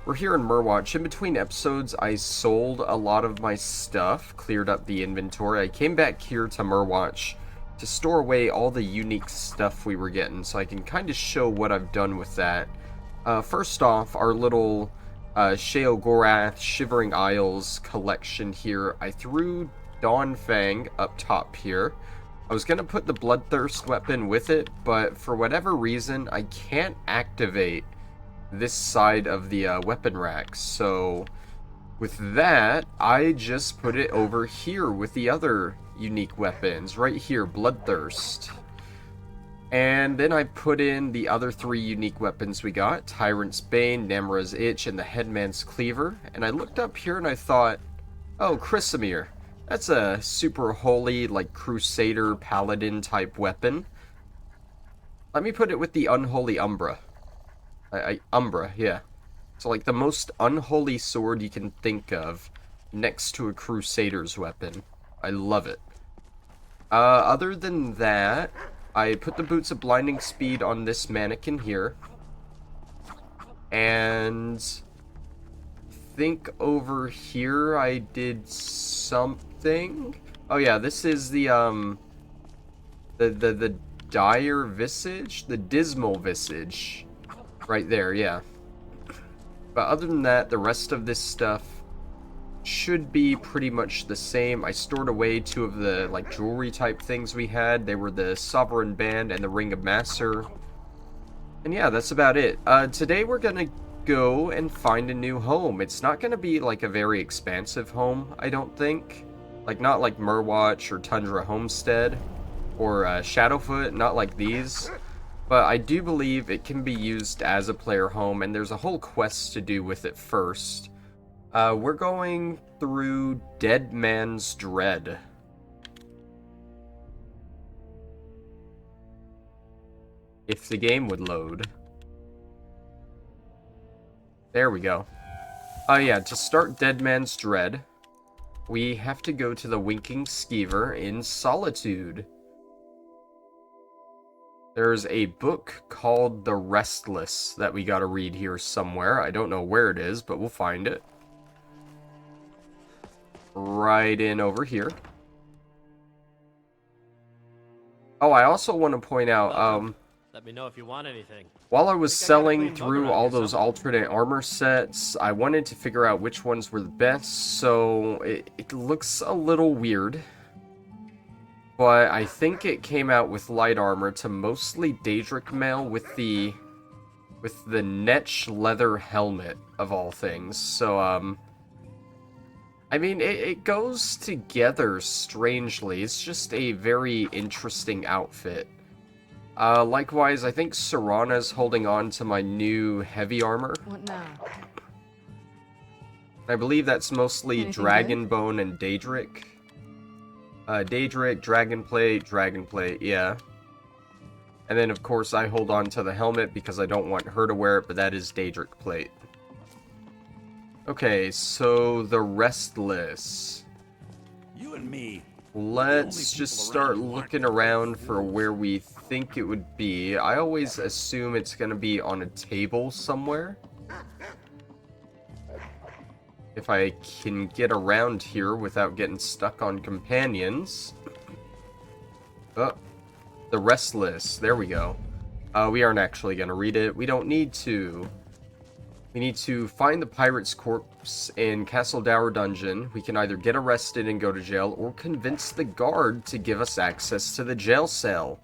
We're here in Murwatch. In between episodes, I sold a lot of my stuff, cleared up the inventory. I came back here to Murwatch to store away all the unique stuff we were getting, so I can kind of show what I've done with that. First off, our little Sheogorath Shivering Isles collection here. I threw Dawnfang up top here. I was going to put the Bloodthirst weapon with it, but for whatever reason, I can't activate this side of the weapon rack. So with that, I just put it over here with the other unique weapons. Right here, Bloodthirst. And then I put in the other three unique weapons we got. Tyrant's Bane, Namra's Itch, and the Headman's Cleaver. And I looked up here and I thought, oh, Chrysamere. That's a super holy, like, Crusader, Paladin type weapon. Let me put it with the Unholy Umbra. Umbra, yeah. So, like, the most unholy sword you can think of next to a Crusader's weapon. I love it. Other than that, I put the Boots of Blinding Speed on this mannequin here. And I think over here I did something. Oh yeah, this is the dire visage, the dismal visage. Right there, yeah. But other than that, the rest of this stuff should be pretty much the same. I stored away two of the like jewelry type things we had. They were the Sovereign Band and the Ring of Master. And yeah, that's about it. Today we're gonna go and find a new home. It's not gonna be like a very expansive home, I don't think. Like not like Murwatch or Tundra Homestead or Shadowfoot, not like these. But I do believe it can be used as a player home, and there's a whole quest to do with it first. We're going through Dead Man's Dread. If the game would load. There we go. Oh yeah, to start Dead Man's Dread, we have to go to the Winking Skeever in Solitude. There's a book called The Restless that we gotta read here somewhere. I don't know where it is, but we'll find it. Right in over here. Oh, I also want to point out, let me know if you want anything. while I was selling through all those alternate armor sets, I wanted to figure out which ones were the best, so it looks a little weird. But I think it came out with light armor to mostly Daedric mail with the Netch leather helmet of all things. So I mean it goes together strangely. It's just a very interesting outfit. Likewise, I think Serana's holding on to my new heavy armor. What now? I believe that's mostly Anything Dragonbone and Daedric. Daedric, Dragonplate, yeah. And then, of course, I hold on to the helmet because I don't want her to wear it, but that is Daedric plate. Okay, so the Restless. You and me. Let's just start looking around for where we think it would be. I always assume it's going to be on a table somewhere. If I can get around here without getting stuck on companions. Oh, the Restless. There we go. We aren't actually going to read it. We don't need to. We need to find the pirate's corpse in Castle Dower Dungeon. We can either get arrested and go to jail, or convince the guard to give us access to the jail cell.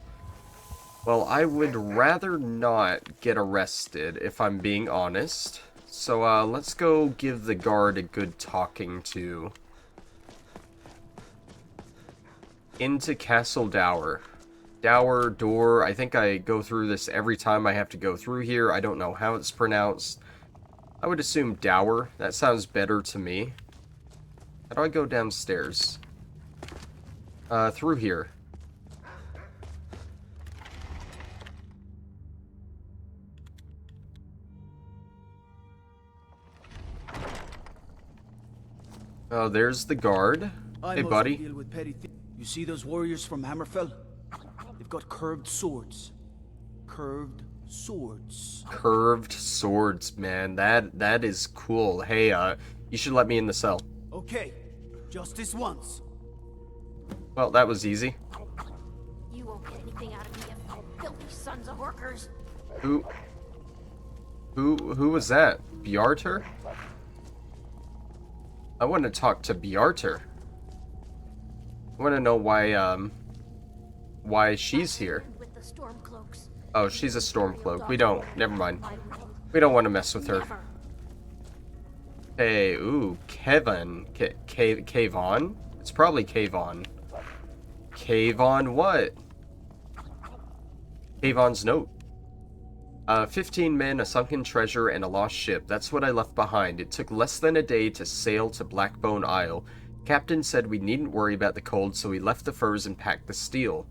Well, I would rather not get arrested, if I'm being honest. So, let's go give the guard a good talking to. Into Castle Dower. Dower, door, I think I go through this every time I have to go through here. I don't know how it's pronounced. I would assume Dower. That sounds better to me. How do I go downstairs? Through here. Oh, there's the guard. Hey, buddy. Deal with petty you see those warriors from Hammerfell? They've got curved swords. Curved swords. Curved swords, man. That is cool. Hey, you should let me in the cell. Okay, just this once. Well, that was easy. You won't get anything out of me, you filthy sons of workers. Who was that? Bjarter? I want to talk to Bjarter. I want to know why she's here. With the Stormcloaks. Oh, she's a Stormcloak. We don't. Never mind. We don't want to mess with her. Never. Hey, ooh, Kevin. Kayvon? It's probably Kayvon. Kayvon what? Kayvon's note. 15 men, a sunken treasure, and a lost ship. That's what I left behind. It took less than a day to sail to Blackbone Isle. Captain said we needn't worry about the cold, so we left the furs and packed the steel.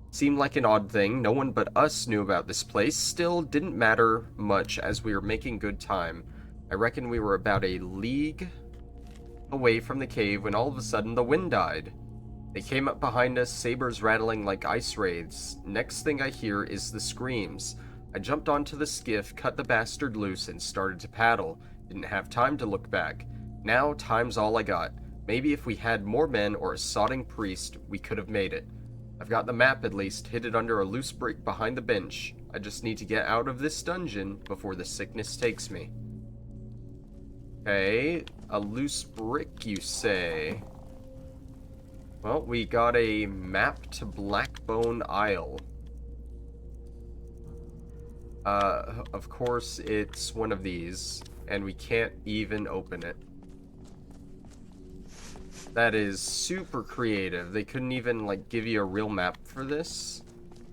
Seemed like an odd thing. No one but us knew about this place. Still, didn't matter much as we were making good time. I reckon we were about a league away from the cave when all of a sudden the wind died. They came up behind us, sabers rattling like ice wraiths. Next thing I hear is the screams. I jumped onto the skiff, cut the bastard loose, and started to paddle. Didn't have time to look back. Now, time's all I got. Maybe if we had more men or a sodding priest, we could have made it. I've got the map at least, hid it under a loose brick behind the bench. I just need to get out of this dungeon before the sickness takes me. Okay, a loose brick, you say? Well, we got a map to Blackbone Isle. Of course, it's one of these, and we can't even open it. That is super creative. They couldn't even, like, give you a real map for this?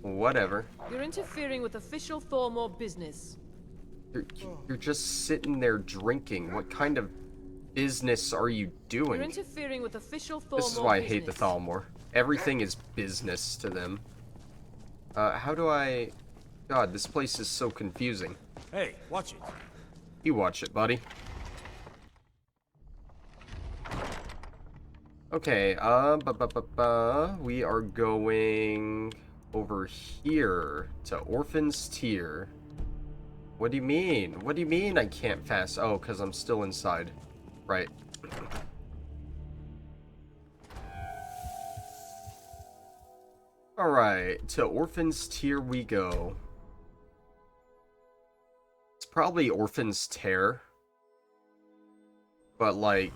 Whatever. You're interfering with official Thormore business. You're just sitting there drinking. What kind of business are you doing? You're interfering with official Thormore This is why I hate the business. Thalmor. Everything is business to them. How do I... God, this place is so confusing. Hey, watch it. You watch it, buddy. Okay, we are going over here to Orphan's Tier. What do you mean? What do you mean I can't fast? Oh, because I'm still inside. Right. Alright, to Orphan's Tier we go. It's probably Orphan's Tear. But, like...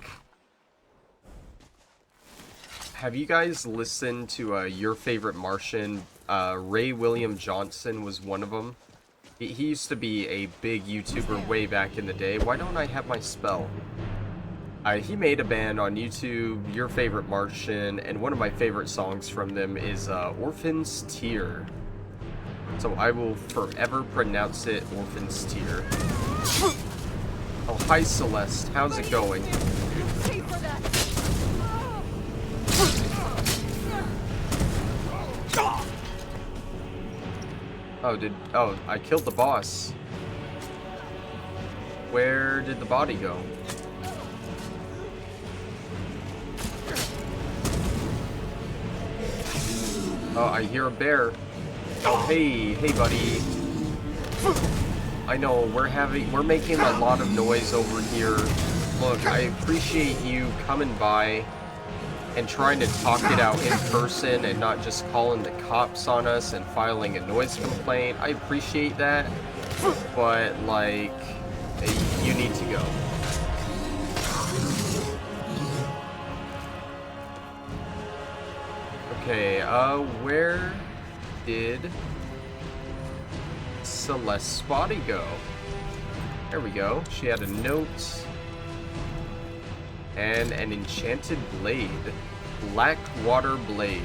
Have you guys listened to Your Favorite Martian? Ray William Johnson was one of them. He used to be a big YouTuber way back in the day. Why don't I have my spell? He made a band on YouTube, Your Favorite Martian, and one of my favorite songs from them is Orphan's Tear. So I will forever pronounce it Orphan's Tear. Oh, hi Celeste, how's it going? Pay for that. Oh, I killed the boss. Where did the body go? Oh, I hear a bear. Oh, hey, buddy. I know, we're making a lot of noise over here. Look, I appreciate you coming by and trying to talk it out in person and not just calling the cops on us and filing a noise complaint. I appreciate that, but, like, you need to go. Okay, where did Celeste's body go? There we go. She had a note. And an enchanted blade. Blackwater blade.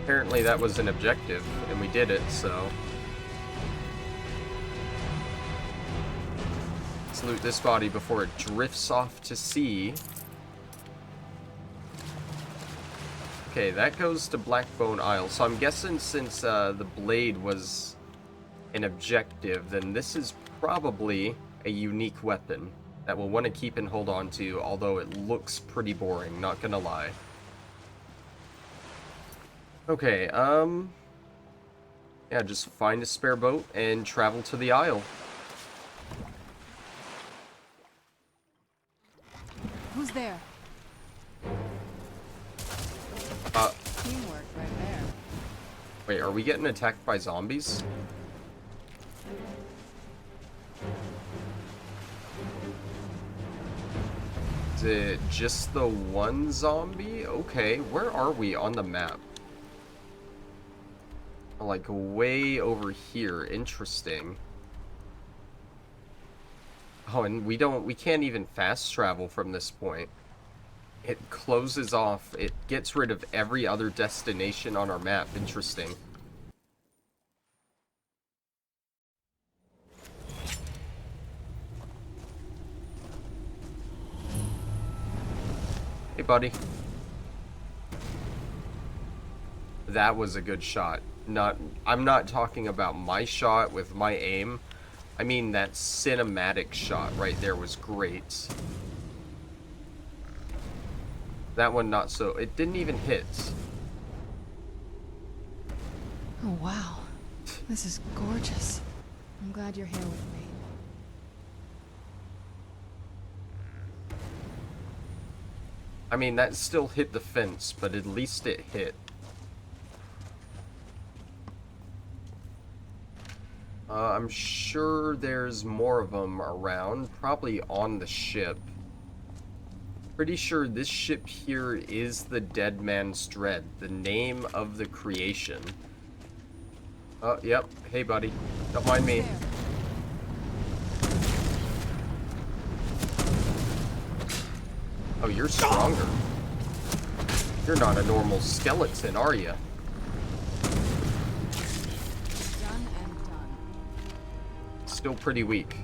Apparently that was an objective, and we did it, so... Let's loot this body before it drifts off to sea. Okay, that goes to Blackbone Isle. So I'm guessing since the blade was an objective, then this is probably a unique weapon that we'll want to keep and hold on to, although it looks pretty boring, not gonna lie. Okay, Yeah, just find a spare boat and travel to the Isle. Who's there? Teamwork right there. Wait, are we getting attacked by zombies? Is it just the one zombie? Okay, where are we on the map? Like way over here. Interesting. Oh, and we can't even fast travel from this point. It closes off. It gets rid of every other destination on our map. Interesting. Hey, buddy. That was a good shot. I'm not talking about my shot with my aim. I mean, that cinematic shot right there was great. That one not so. It didn't even hit. Oh, wow. This is gorgeous. I'm glad you're here with me. I mean, that still hit the fence, but at least it hit. I'm sure there's more of them around, probably on the ship. Pretty sure this ship here is the Dead Man's Dread, the name of the creation. Oh, yep. Hey, buddy. Don't mind me. Oh, you're stronger. You're not a normal skeleton, are you? Done and done. Still pretty weak.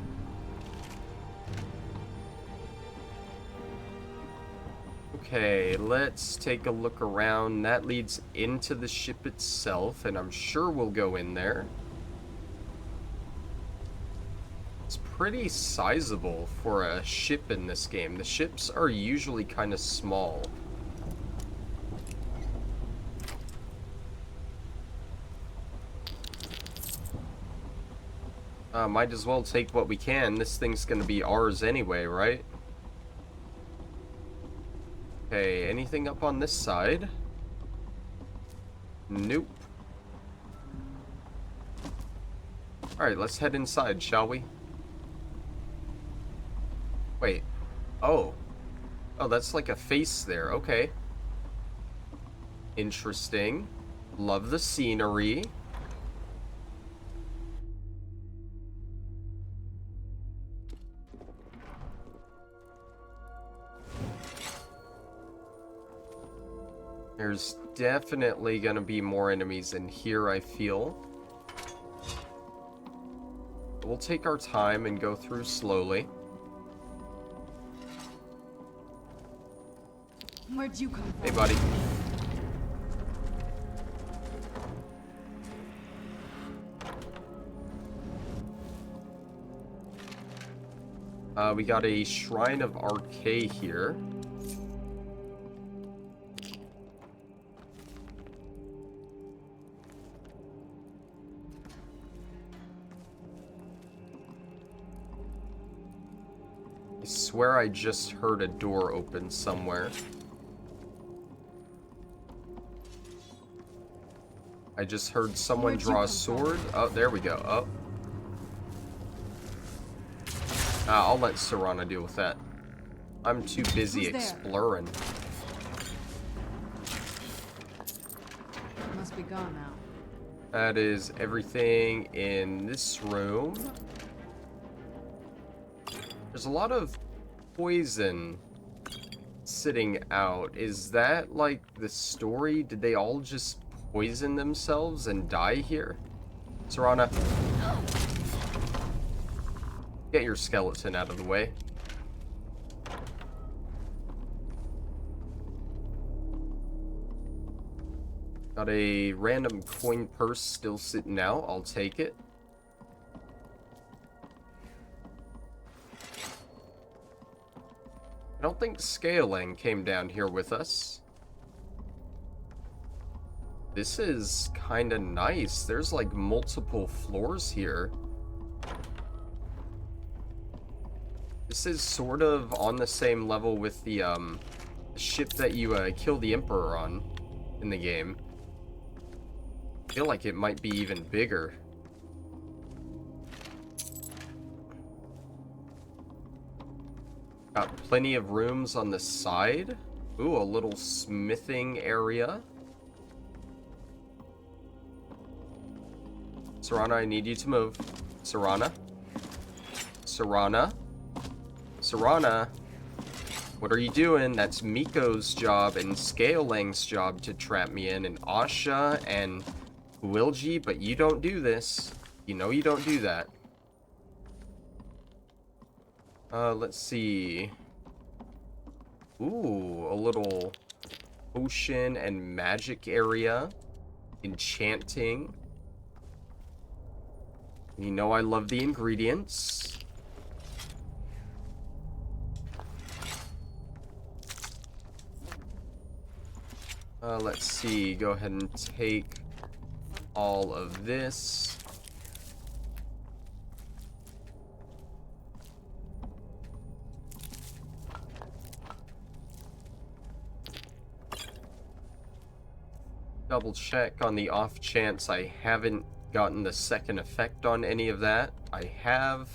Okay, let's take a look around. That leads into the ship itself, and I'm sure we'll go in there. It's pretty sizable for a ship in this game. The ships are usually kind of small. Might as well take what we can. This thing's gonna be ours anyway, right? Okay, anything up on this side? Nope. Alright, let's head inside, shall we? Wait. Oh. Oh, that's like a face there. Okay. Interesting. Love the scenery. There's definitely gonna be more enemies in here, I feel. We'll take our time and go through slowly. Where'd you come from? Hey, buddy. We got a Shrine of Arcade here. I swear I just heard a door open somewhere. I just heard someone draw a sword. Oh, there we go. Oh. I'll let Serana deal with that. I'm too busy exploring. Must be gone now. That is everything in this room. There's a lot of poison sitting out. Is that like the story? Did they all just poison themselves and die here? Serana, get your skeleton out of the way. Got a random coin purse still sitting out. I'll take it. I don't think Scaling came down here with us. This is kind of nice. There's like multiple floors here. This is sort of on the same level with the ship that you kill the Emperor on in the game. I feel like it might be even bigger. Got plenty of rooms on the side. Ooh, a little smithing area. Serana, I need you to move. Serana? Serana? Serana? What are you doing? That's Miko's job and Scalelang's job to trap me in, and Asha and Wilgi, but you don't do this. You know you don't do that. Let's see. Ooh, a little potion and magic area. Enchanting. You know I love the ingredients. Let's see. Go ahead and take all of this. Double check on the off chance I haven't gotten the second effect on any of that. I have.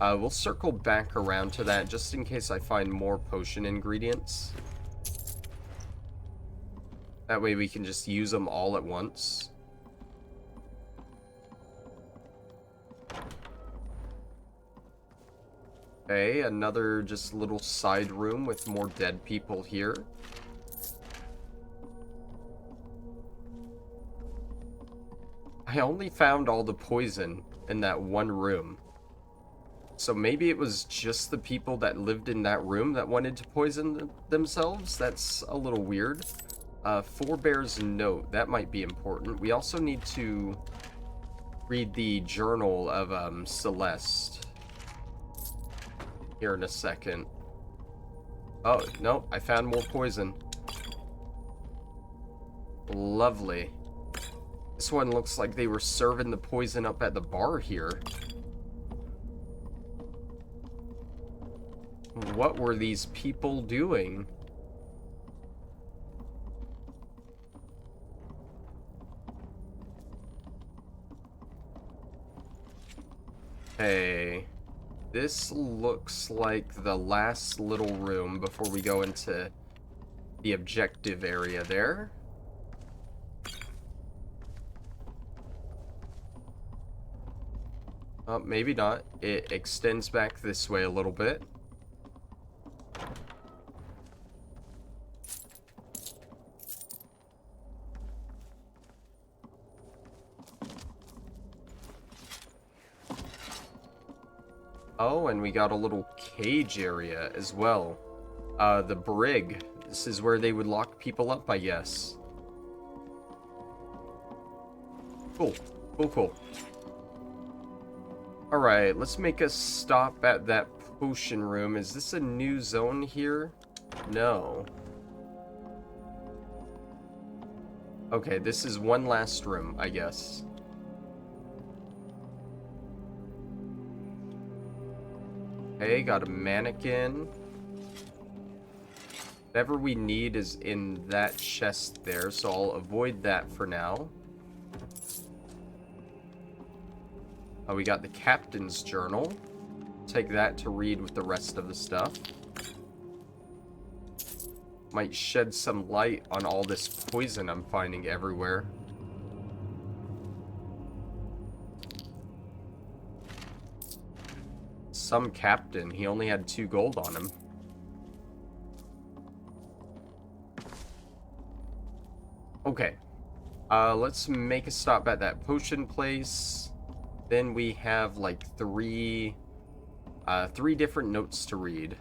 We'll circle back around to that just in case I find more potion ingredients. That way we can just use them all at once. Okay, another just little side room with more dead people here. I only found all the poison in that one room. So maybe it was just the people that lived in that room that wanted to poison themselves? That's a little weird. Forebear's note, that might be important. We also need to read the journal of Celeste here in a second. Oh, no, I found more poison. Lovely. This one looks like they were serving the poison up at the bar here. What were these people doing? Hey, this looks like the last little room before we go into the objective area there. Maybe not. It extends back this way a little bit. Oh, and we got a little cage area as well. The brig. This is where they would lock people up, I guess. Cool. Cool, cool. Alright, let's make a stop at that potion room. Is this a new zone here? No. Okay, this is one last room, I guess. Okay, got a mannequin. Whatever we need is in that chest there, so I'll avoid that for now. Oh, we got the captain's journal. Take that to read with the rest of the stuff. Might shed some light on all this poison I'm finding everywhere. Some captain, he only had 2 gold on him. Okay. Let's make a stop at that potion place. Then we have like 3 different notes to read.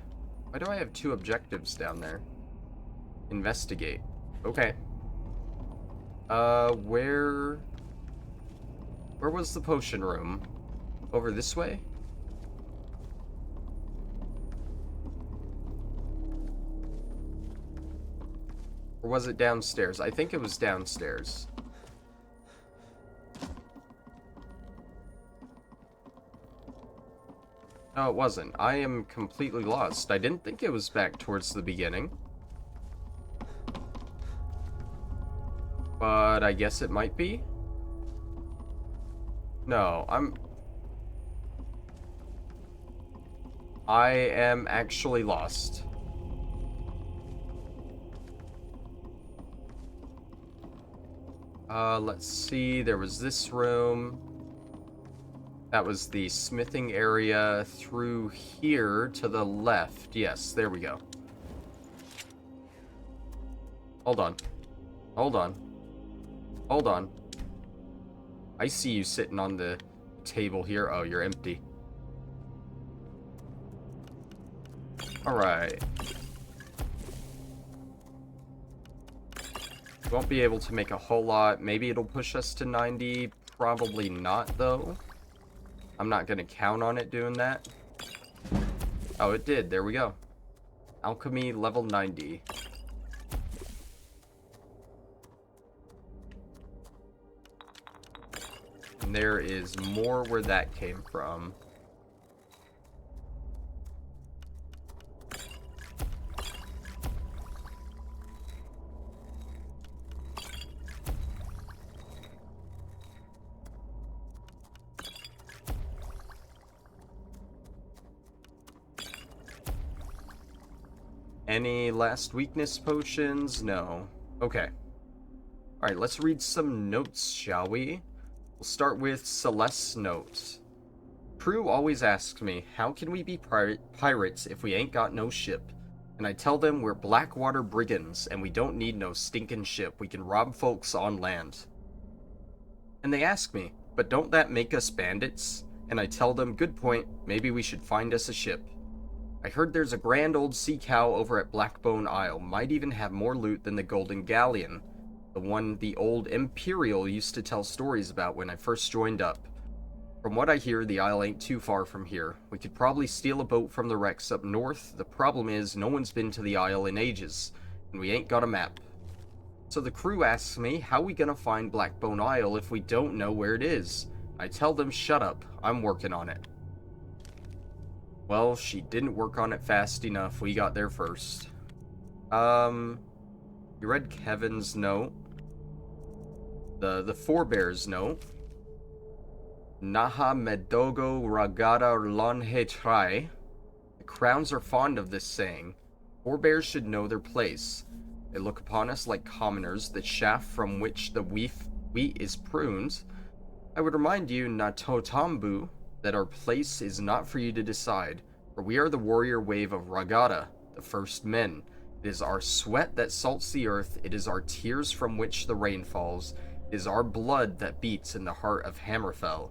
Why do I have 2 objectives down there? Investigate. Okay. Where was the potion room? Over this way? Or was it downstairs? I think it was downstairs. No, it wasn't. I am completely lost. I didn't think it was back towards the beginning. But I guess it might be. No, I am actually lost. Let's see. There was this room. That was the smithing area through here to the left. Yes, there we go. Hold on. Hold on. Hold on. I see you sitting on the table here. Oh, you're empty. Alright. Won't be able to make a whole lot. Maybe it'll push us to 90. Probably not, though. I'm not going to count on it doing that. Oh, it did. There we go. Alchemy level 90. And there is more where that came from. Any last weakness potions? No. Okay. Alright, let's read some notes, shall we? We'll start with Celeste's notes. Crew always asks me, how can we be pirates if we ain't got no ship? And I tell them we're Blackwater brigands, and we don't need no stinking ship. We can rob folks on land. And they ask me, but don't that make us bandits? And I tell them, good point, maybe we should find us a ship. I heard there's a grand old sea cow over at Blackbone Isle, might even have more loot than the Golden Galleon, the one the old Imperial used to tell stories about when I first joined up. From what I hear, the isle ain't too far from here. We could probably steal a boat from the wrecks up north. The problem is, no one's been to the isle in ages, and we ain't got a map. So the crew asks me, how we gonna find Blackbone Isle if we don't know where it is? I tell them, shut up, I'm working on it. Well, she didn't work on it fast enough. We got there first. You read Kevin's note. The forebears note. Naha medogo ragada lonhe trai. The crowns are fond of this saying. Forebears should know their place. They look upon us like commoners, the shaft from which the wheat is pruned. I would remind you, Natotambu, that our place is not for you to decide, for we are the warrior wave of Ragada, the first men. It is our sweat that salts the earth, it is our tears from which the rain falls, it is our blood that beats in the heart of Hammerfell.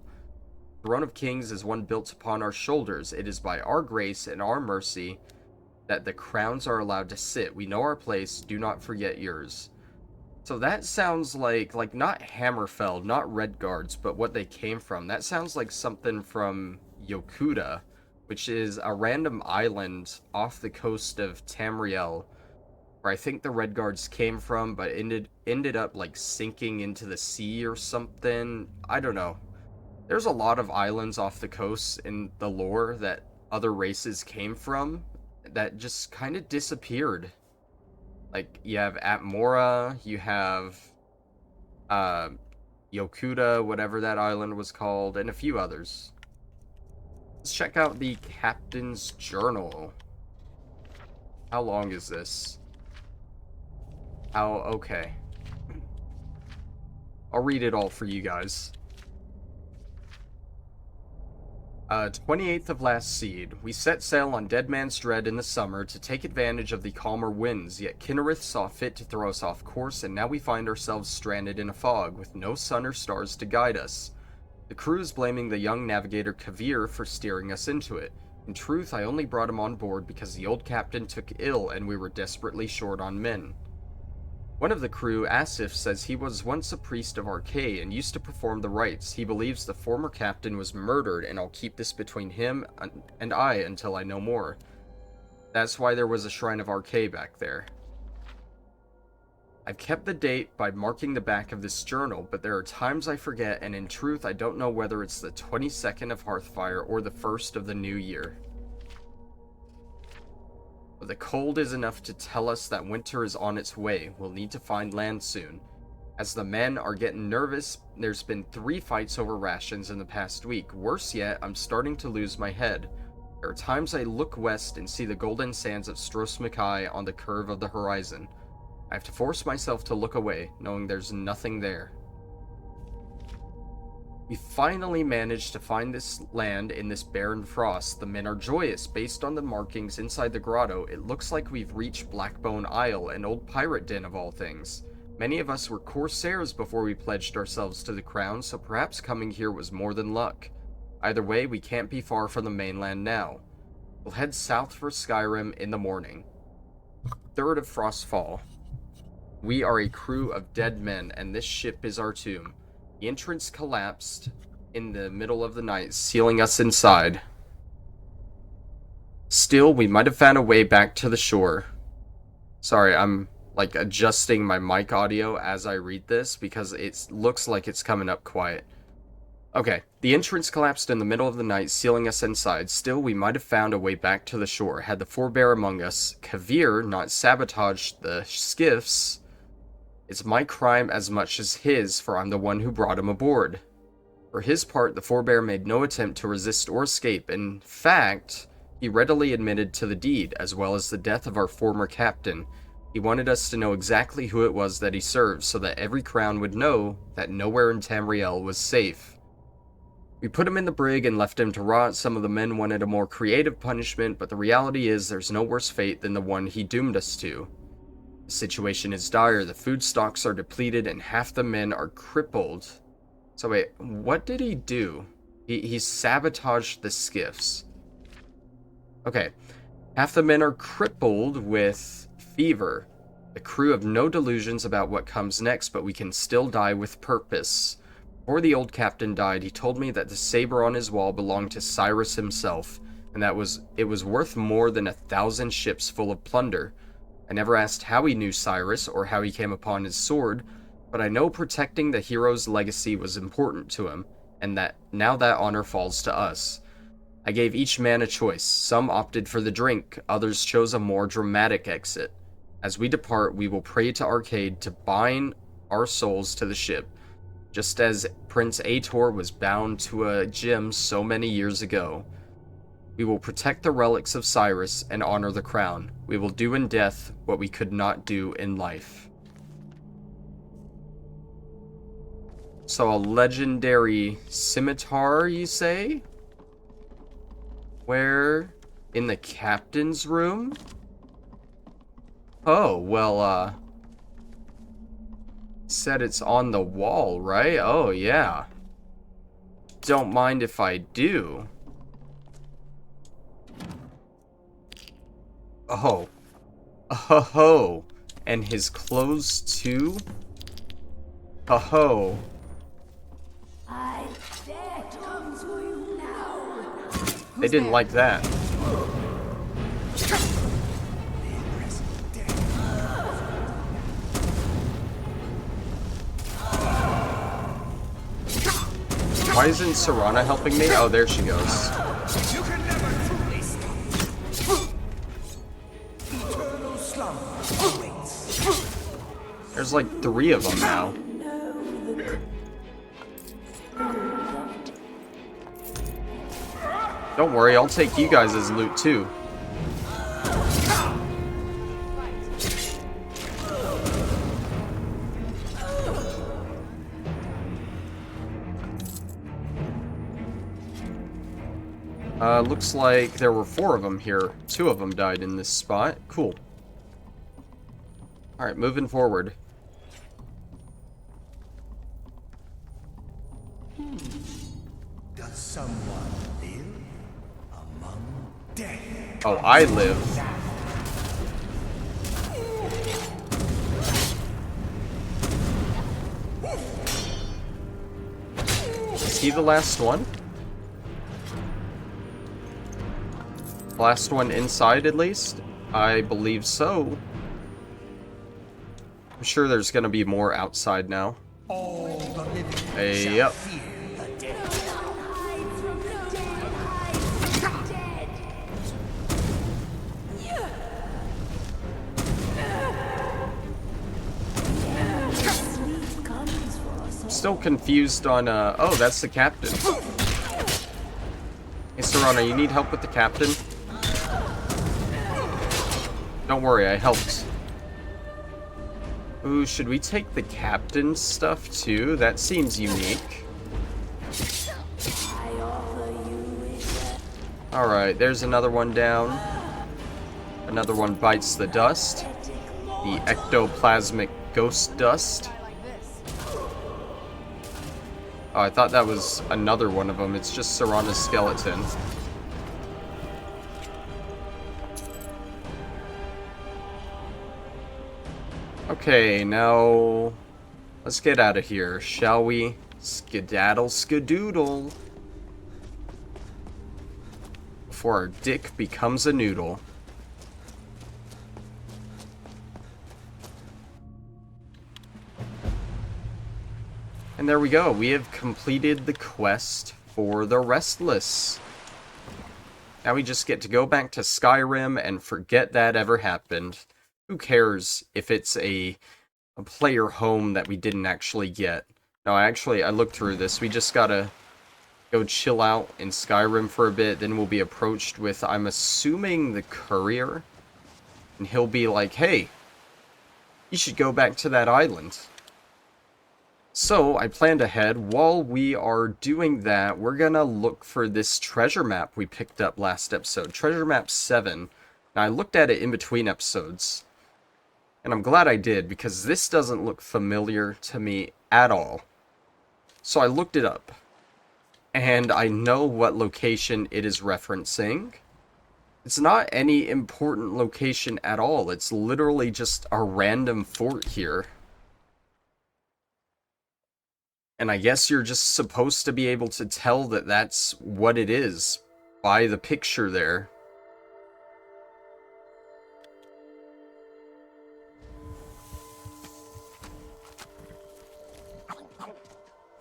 The throne of kings is one built upon our shoulders, it is by our grace and our mercy that the crowns are allowed to sit. We know our place, do not forget yours. So that sounds like not Hammerfell, not Redguards, but what they came from. That sounds like something from Yokuda, which is a random island off the coast of Tamriel, where I think the Redguards came from, but ended up like sinking into the sea or something. I don't know. There's a lot of islands off the coast in the lore that other races came from that just kind of disappeared. Like, you have Atmora, you have Yokuda, whatever that island was called, and a few others. Let's check out the Captain's Journal. How long is this? Okay. I'll read it all for you guys. 28th of last seed. We set sail on Dead Man's Dread in the summer to take advantage of the calmer winds, yet Kinnereth saw fit to throw us off course, and now we find ourselves stranded in a fog, with no sun or stars to guide us. The crew is blaming the young navigator Kavir for steering us into it. In truth, I only brought him on board because the old captain took ill and we were desperately short on men. One of the crew, Asif, says he was once a priest of Archay and used to perform the rites. He believes the former captain was murdered, and I'll keep this between him and I until I know more. That's why there was a shrine of Archay back there. I've kept the date by marking the back of this journal, but there are times I forget, and in truth, I don't know whether it's the 22nd of Hearthfire or the 1st of the new year. But the cold is enough to tell us that winter is on its way. We'll need to find land soon. As the men are getting nervous, there's been 3 fights over rations in the past week. Worse yet, I'm starting to lose my head. There are times I look west and see the golden sands of Stros Mackay on the curve of the horizon. I have to force myself to look away, knowing there's nothing there. We finally managed to find this land in this barren frost. The men are joyous. Based on the markings inside the grotto, it looks like we've reached Blackbone Isle, an old pirate den of all things. Many of us were corsairs before we pledged ourselves to the crown, so perhaps coming here was more than luck. Either way, we can't be far from the mainland now. We'll head south for Skyrim in the morning. 3rd of Frostfall. We are a crew of dead men, and this ship is our tomb. The entrance collapsed in the middle of the night, sealing us inside. Still, we might have found a way back to the shore. Sorry, I'm like adjusting my mic audio as I read this because it looks like it's coming up quiet. Okay, the entrance collapsed in the middle of the night, sealing us inside. Still, we might have found a way back to the shore. Had the forebear among us, Kavir, not sabotaged the skiffs, it's my crime as much as his, for I'm the one who brought him aboard. For his part, the forebear made no attempt to resist or escape. In fact, he readily admitted to the deed, as well as the death of our former captain. He wanted us to know exactly who it was that he served, so that every crown would know that nowhere in Tamriel was safe. We put him in the brig and left him to rot. Some of the men wanted a more creative punishment, but the reality is there's no worse fate than the one he doomed us to. The situation is dire. The food stocks are depleted and half the men are crippled. So wait, what did he do? He sabotaged the skiffs. Okay. Half the men are crippled with fever. The crew have no delusions about what comes next, but we can still die with purpose. Before the old captain died, he told me that the saber on his wall belonged to Cyrus himself, and that it was worth more than 1,000 ships full of plunder. I never asked how he knew Cyrus or how he came upon his sword, but I know protecting the hero's legacy was important to him, and that now that honor falls to us. I gave each man a choice. Some opted for the drink, others chose a more dramatic exit. As we depart, we will pray to Arcade to bind our souls to the ship, just as Prince Ator was bound to a gem so many years ago. We will protect the relics of Cyrus and honor the crown. We will do in death what we could not do in life. So a legendary scimitar, you say? Where? In the captain's room? Oh, well, said it's on the wall, right? Oh, yeah. Don't mind if I do. Oh. Oh. And his clothes too? Oh. I dare to come to you now. They didn't like that. Why isn't Serana helping me? Oh, there she goes. You can never truly stop. Eternal slumber awaits. There's like 3 of them now. Don't worry, I'll take you guys as loot too. Looks like there were 4 of them here. 2 of them died in this spot. Cool. Alright, moving forward. Does someone live among dead? Oh, I live. Is he the last one? Last one inside, at least? I believe so. I'm sure there's gonna be more outside now. All the living Hey, shall yep. fear the dead. Still confused on, oh, that's the captain. Hey, Serana, you need help with the captain? Don't worry, I helped. Ooh, should we take the captain's stuff too? That seems unique. Alright, there's another one down. Another one bites the dust. The ectoplasmic ghost dust. Oh, I thought that was another one of them. It's just Serana's skeleton. Okay, now let's get out of here, shall we? Skedaddle skadoodle. Before our dick becomes a noodle. And there we go. We have completed the quest for the Restless. Now we just get to go back to Skyrim and forget that ever happened. Who cares if it's a player home that we didn't actually get? No, I looked through this. We just gotta go chill out in Skyrim for a bit. Then we'll be approached with, I'm assuming, the courier. And he'll be like, hey, you should go back to that island. So, I planned ahead. While we are doing that, we're gonna look for this treasure map we picked up last episode. Treasure map 7. Now, I looked at it in between episodes. And I'm glad I did, because this doesn't look familiar to me at all. So I looked it up. And I know what location it is referencing. It's not any important location at all. It's literally just a random fort here. And I guess you're just supposed to be able to tell that that's what it is by the picture there.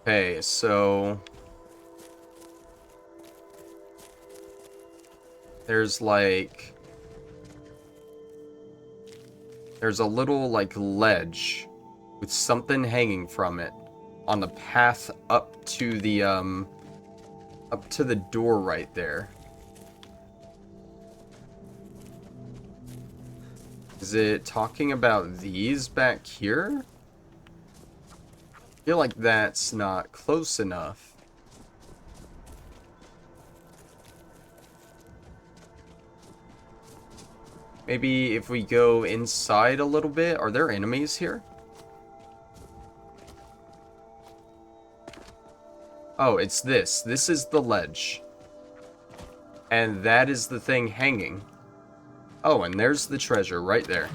Okay, so there's a little like ledge with something hanging from it on the path up to the door right there. Is it talking about these back here? I feel like that's not close enough. Maybe if we go inside a little bit. Are there enemies here? Oh, it's this. This is the ledge. And that is the thing hanging. Oh, and there's the treasure right there.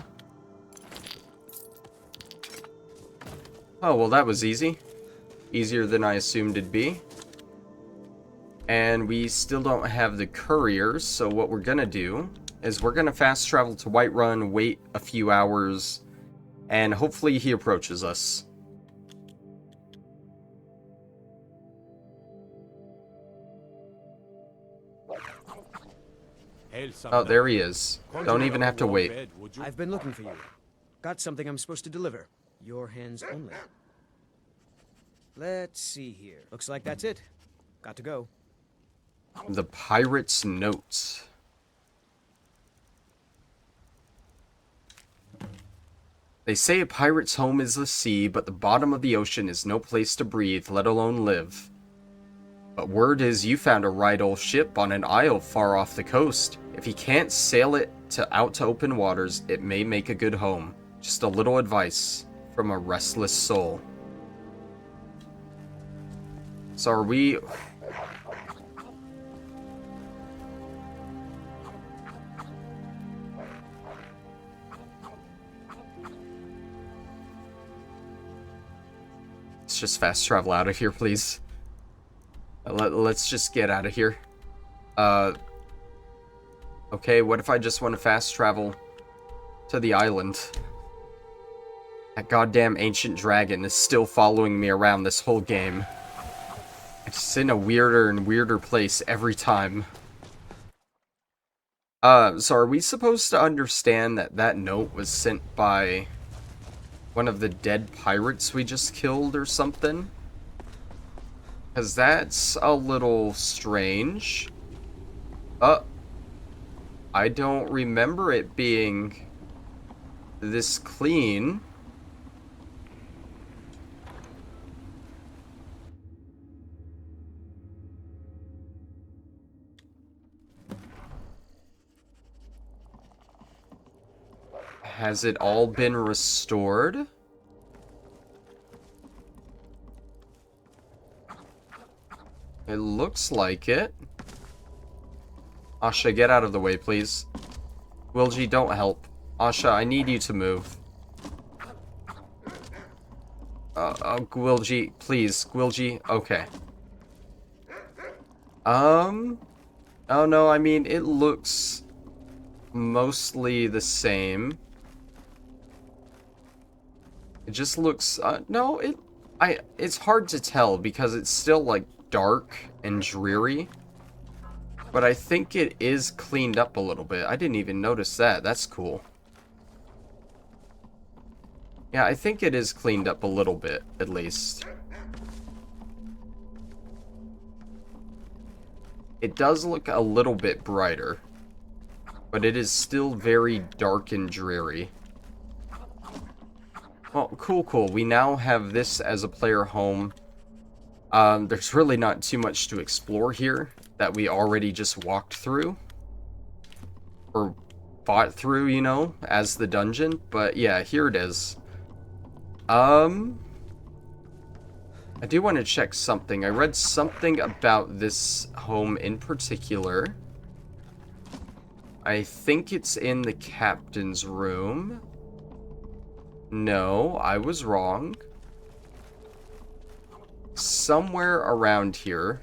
Oh, well, that was easy. Easier than I assumed it'd be. And we still don't have the courier, so what we're gonna do is we're gonna fast travel to Whiterun, wait a few hours, and hopefully he approaches us. Oh, there he is. Don't even have to wait. I've been looking for you. Got something I'm supposed to deliver. Your hands only. Let's see here. Looks like that's it. Got to go. The Pirate's Notes. They say a pirate's home is the sea, but the bottom of the ocean is no place to breathe, let alone live. But word is you found a right old ship on an isle far off the coast. If you can't sail it out to open waters, it may make a good home. Just a little advice from a restless soul. So are we... Let's just fast travel out of here, please. Let's just get out of here. Okay, what if I just want to fast travel to the island? That goddamn ancient dragon is still following me around this whole game. It's in a weirder and weirder place every time. So are we supposed to understand that that note was sent by one of the dead pirates we just killed or something? Because that's a little strange. I don't remember it being this clean. Has it all been restored? It looks like it. Asha, get out of the way, please. Gwilji, don't help. Asha, I need you to move. Gwilji, please. Gwilji, okay. Oh no, I mean, it looks mostly the same. It just looks, no, it's hard to tell because it's still, like, dark and dreary. But I think it is cleaned up a little bit. I didn't even notice that. That's cool. Yeah, I think it is cleaned up a little bit, at least. It does look a little bit brighter. But it is still very dark and dreary. Well, cool. We now have this as a player home. There's really not too much to explore here that we already just walked through. Or fought through, you know, as the dungeon. But yeah, here it is. I do want to check something. I read something about this home in particular. I think it's in the captain's room. No, I was wrong. Somewhere around here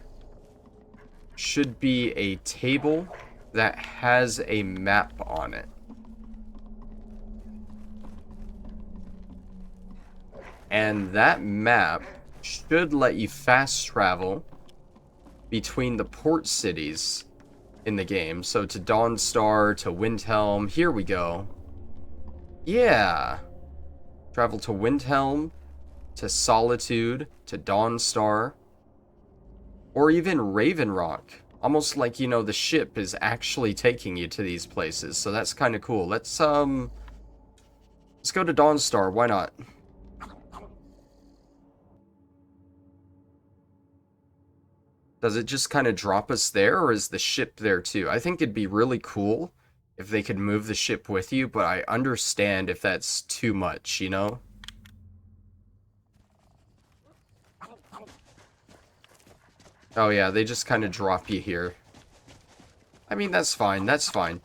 should be a table that has a map on it. And that map should let you fast travel between the port cities in the game. So to Dawnstar, to Windhelm, here we go. Yeah. Travel to Windhelm, to Solitude, to Dawnstar, or even Raven Rock. Almost like, you know, the ship is actually taking you to these places. So that's kind of cool. Let's go to Dawnstar. Why not? Does it just kind of drop us there, or is the ship there too? I think it'd be really cool if they could move the ship with you, but I understand if that's too much, you know? Oh yeah, they just kind of drop you here. I mean, that's fine, that's fine.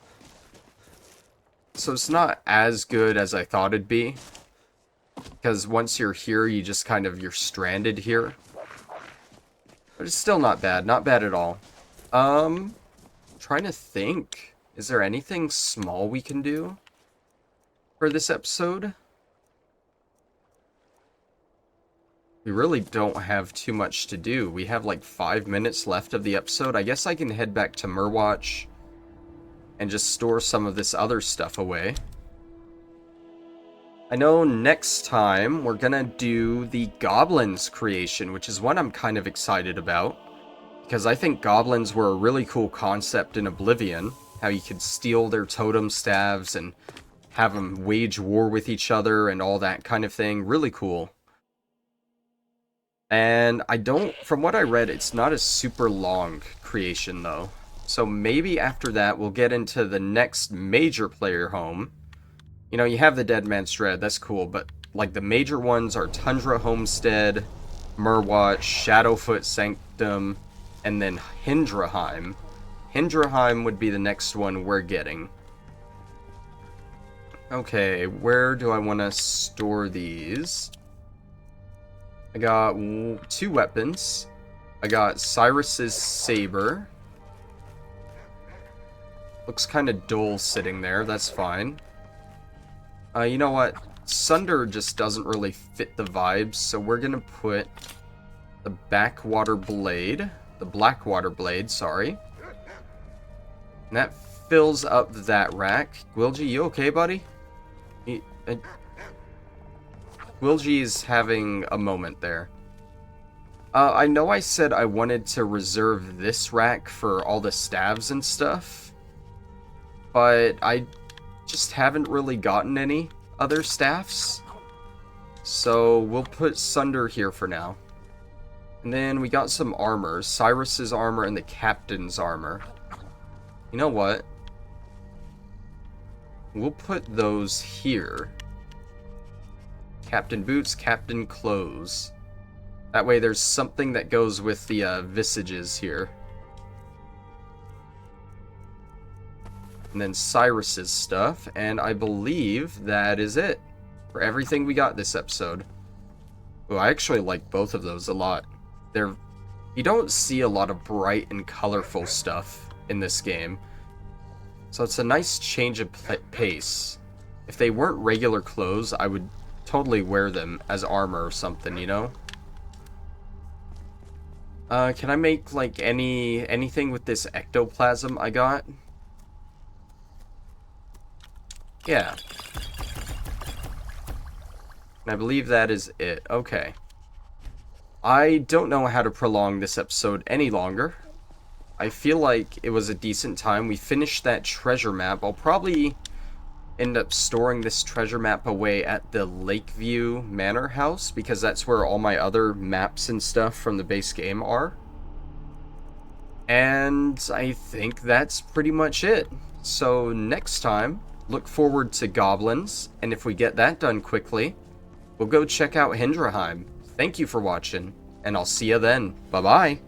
So it's not as good as I thought it'd be. Because once you're here, you're stranded here. But it's still not bad at all. Trying to think. Is there anything small we can do for this episode? We really don't have too much to do. We have like 5 minutes left of the episode. I guess I can head back to Murwatch and just store some of this other stuff away. I know next time we're gonna do the Goblins creation, which is one I'm kind of excited about. Because I think Goblins were a really cool concept in Oblivion. How you could steal their totem staves and have them wage war with each other and all that kind of thing. Really cool. And from what I read, it's not a super long creation though. So maybe after that we'll get into the next major player home. You know, you have the Dead Man's Dread, that's cool, but like the major ones are Tundra Homestead, Murwatch, Shadowfoot Sanctum, and then Hindraheim. Hindraheim would be the next one we're getting. Okay, where do I want to store these? I got 2 weapons. I got Cyrus's Saber. Looks kind of dull sitting there, that's fine. You know what? Sunder just doesn't really fit the vibes, so we're gonna put the Blackwater Blade, sorry. And that fills up that rack. Gwilgy, you okay, buddy? Gwilgy is having a moment there. I know I said I wanted to reserve this rack for all the staves and stuff, but I just haven't really gotten any other staffs. So we'll put Sunder here for now. And then we got some armor, Cyrus's armor and the captain's armor. You know what? We'll put those here. Captain boots, captain clothes. That way there's something that goes with the visages here. And then Cyrus's stuff, and I believe that is it for everything we got this episode. Oh, I actually like both of those a lot. You don't see a lot of bright and colorful stuff in this game, so it's a nice change of pace. If they weren't regular clothes, I would totally wear them as armor or something, you know? Can I make, like, anything with this ectoplasm I got? Yeah. And I believe that is it. Okay. I don't know how to prolong this episode any longer. I feel like it was a decent time. We finished that treasure map. I'll probably end up storing this treasure map away at the Lakeview Manor House, because that's where all my other maps and stuff from the base game are. And I think that's pretty much it. So next time, look forward to Goblins, and if we get that done quickly, we'll go check out Hindraheim. Thank you for watching, and I'll see you then. Bye-bye.